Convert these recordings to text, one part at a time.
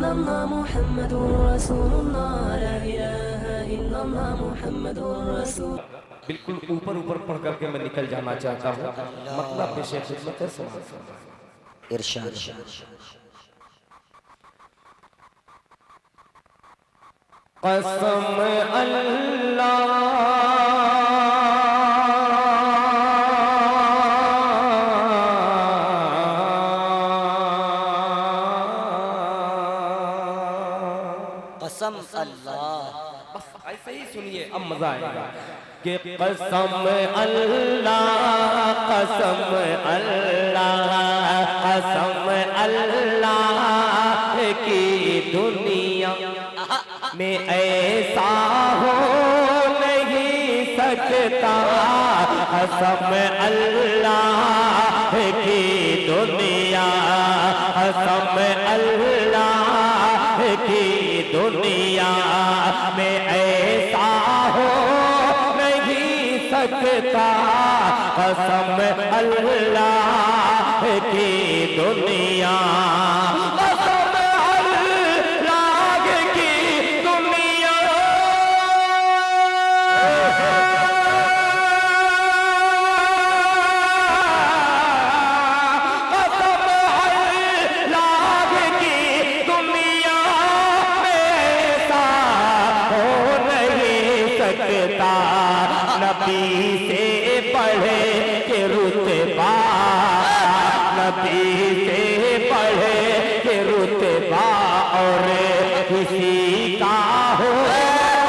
इल्लल्लाह मुहम्मदुर रसूलुल्लाह ला इलाहा इल्लल्लाह मुहम्मदुर रसूल। बिल्कुल ऊपर ऊपर पढ़ करके मैं निकल जाना चाहता हूँ। मतलब पेश खिदमत है इरशाद। कसम अल्लाह कसम अल्लाह। बस ऐसे ही सुनिए, अब मजा आएगा कि कसम अल्लाह, कसम अल्लाह, कसम अल्लाह की दुनिया में ऐसा हो नहीं सकता। कसम अल्लाह की दुनिया, कसम अल्लाह की दुनिया में ऐसा हो नहीं सकता। कसम अल्लाह की दुनिया, कसम अल्लाह की दुनिया, कसम अल्लाह की दुनिया में ऐसा हो नहीं सकता। नबी से पढ़े के रुतबा, नबी से पढ़े के रुतबा और किसी का हो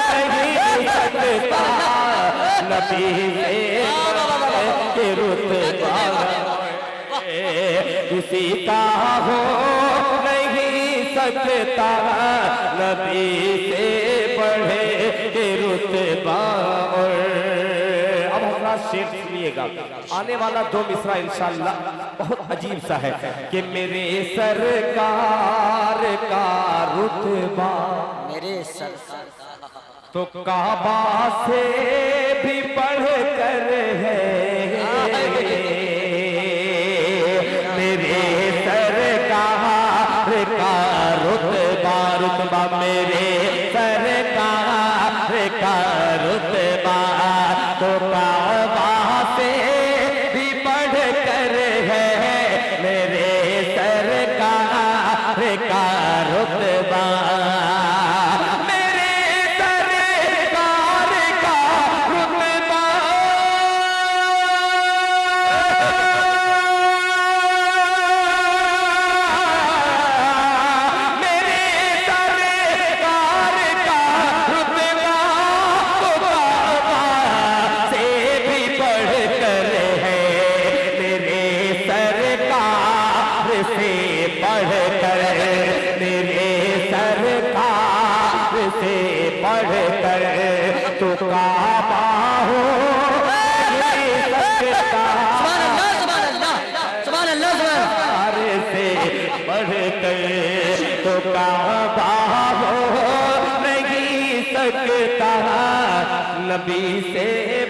नहीं सकता। नबी से पढ़े के रुतबा किसी का हो नहीं सकता। नबी से पढ़े के रुतबा और शेर सुनिएगा। आने वाला दो मिसरा इंशाअल्लाह बहुत अजीब सा है कि मेरे सरकार का रुतबा, मेरे सरकार तो काबा से भी बढ़ कर है। मेरे सरकार का रुतबा, रुतबा मेरे सरकार का रुतबा तो काबा से भी बढ़ कर है। मेरे सरकार का रुतबा, मेरे सरकार का रुतबा, मेरे सरकार का रुतबा तो काबा से भी बढ़ कर है। मेरे सरकार से बढ़ कर, मेरे सरकार से बढ़ कर तो काबा हो नहीं सकता। सरकार से बढ़ कर तो काबा हो नहीं सकता। नबी से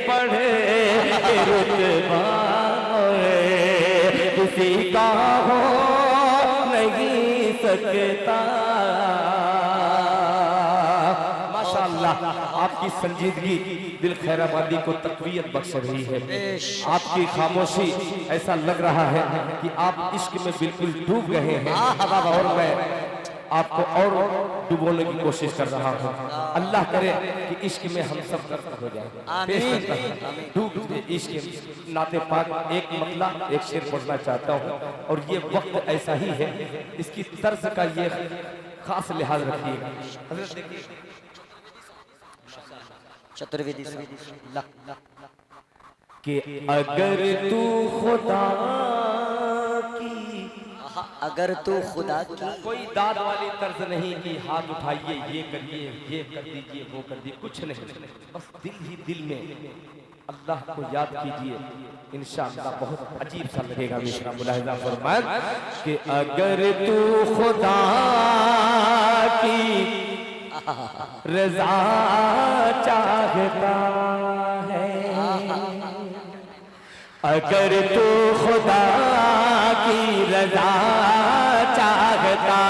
पढ़े रुतबा किसी का हो नहीं सकता। माशाअल्लाह, आपकी संजीदगी दिल खैराबादी को तक़वियत बख्श रही है। आपकी खामोशी ऐसा लग रहा है कि आप इश्क में बिल्कुल डूब गए हैं और मैं आपको और डुबोने की कोशिश कर रहा हूँ। अल्लाह करे कि इश्क में हम सब गर्क हो जाए। डूब इश्क नाते पाक एक मतला एक शेर पढ़ना चाहता हूँ और ये वक्त ऐसा ही है, इसकी तर्ज का ये खास लिहाज रखिएगा। हज़रत देखिए चतुर्वेदी कि अगर तू खुदा की, अगर तू खुदा की, कोई दाद वाली तर्ज नहीं कि हाथ उठाइए ये करिए ये कर दीजिए वो कर दीजिए, कुछ नहीं, बस दिल ही दिल में अल्लाह को याद कीजिए, इंशाअल्लाह बहुत अजीब सा लगेगा। मिश्रा मुलाहिजा फरमाए कि अगर तू खुदा की रजा चाहता है, अगर तू खुदा की रजा चाहता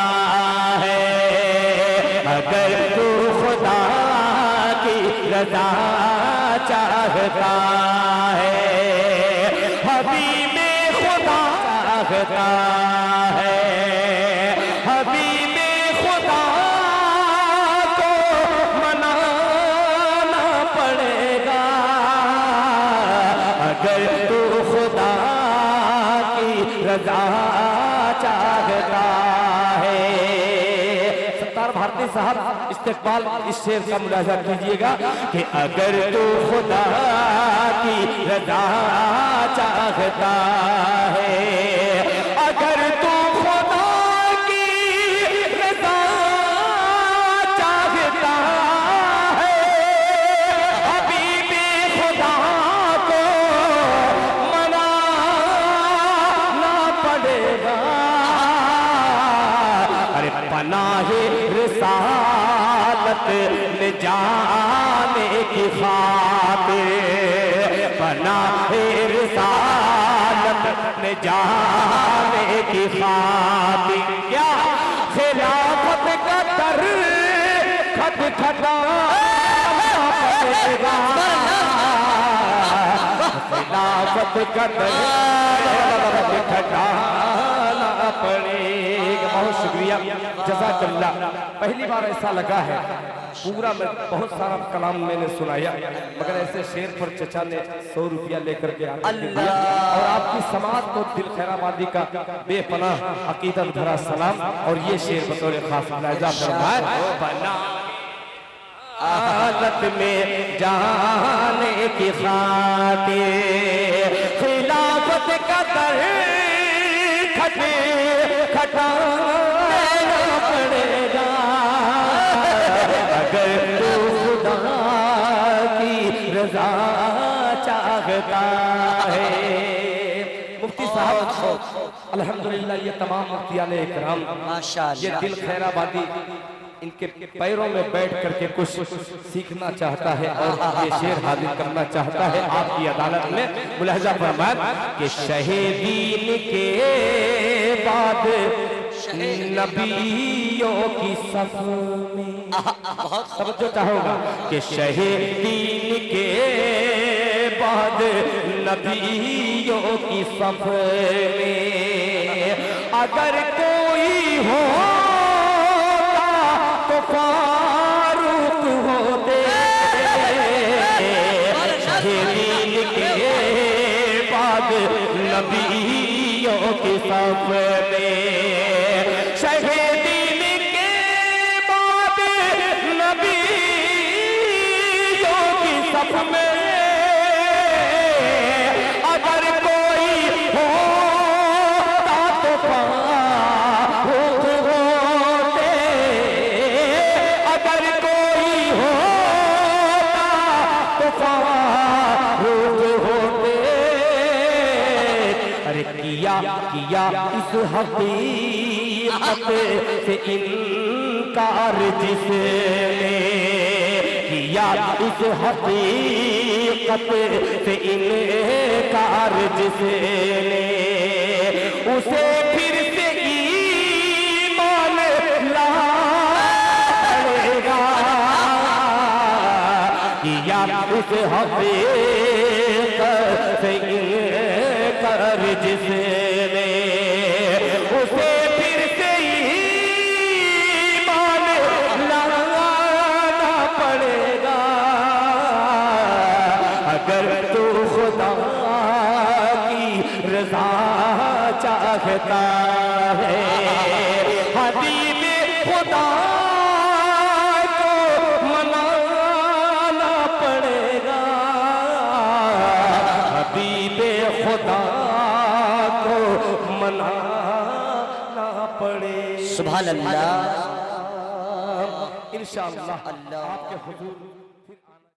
है रजा चाहता है, हबीबे खुदा चाहता है, हबीबे खुदा को मनाना पड़ेगा। अगर तू खुदा की रजा चाहता है। सत्तार भारती साहब इस्तेकबाल इस शेर का मुलाजा कीजिएगा कि अगर तू खुदा की रजा चाहता है, अगर तू खुदा की रजा चाहता है, हबीबे खुदा को मनाना पड़ेगा। अरे पनाहे रिसालत में जाने की खातिर, पनाहे रिसालत में जाने की खातिर, क्या खिलाफत का दर खटखटाना पड़ेगा, खिलाफत का दर खटखटाना पड़ेगा। बहुत शुक्रिया, जज़ाकल्लाह। पहली बार ऐसा लगा है पूरा में बहुत सारा कलाम मैंने सुनाया, मगर ऐसे शेर पर चचा ने 100 रुपया लेकर के आके दिया और आपकी समाज को दिल खैराबादी का बेपनाह अकीदत भरा सलाम। और ये शेर बतौर खास मुलाजा फरमाए, हालत में जाने की खातिर, खिलाफत का दर खटखटाना पड़ेगा। अगर तू खुदा की रजा चाहता है। मुफ्ती साहब अल्हम्दुलिल्लाह ये तमाम मुफ्तियाने इकराम, माशाअल्लाह, ये दिल खैराबादी इनके पैरों में बैठ करके कुछ सीखना चाहता है और ये शेर हाजिर करना चाहता है आपकी अदालत में। मुलाहिजा फरमाए कि शहीदीन के बाद नबियों की सफ में, समझो चाहोगा कि शहीदीन के बाद नबियों की सफ में अगर कोई हो तो फारूक होते। शहीदीन के बाद नबियों की सफ में, शहीदीन के बाद नबियों की सफ में अगर कोई होता तो फारूक होते, अगर कोई होता तो फारूक होते। अरे किया इस हकीकत से इनकार जिसने, किया इस हकीकत से इनकार जिसने, उसे फिर से ईमान लाएगा। किया उस हकीकत से इनकार जिसने, उसे फिर से ईमान लाना पड़ेगा। अगर तू खुदा की रजा चाहता है, हबीबे खुदा को मनाना पड़ेगा। हबीबे खुदा को मनाना पड़ेगा। सुभान अल्लाह, इंशाअल्लाह आपके हुजूर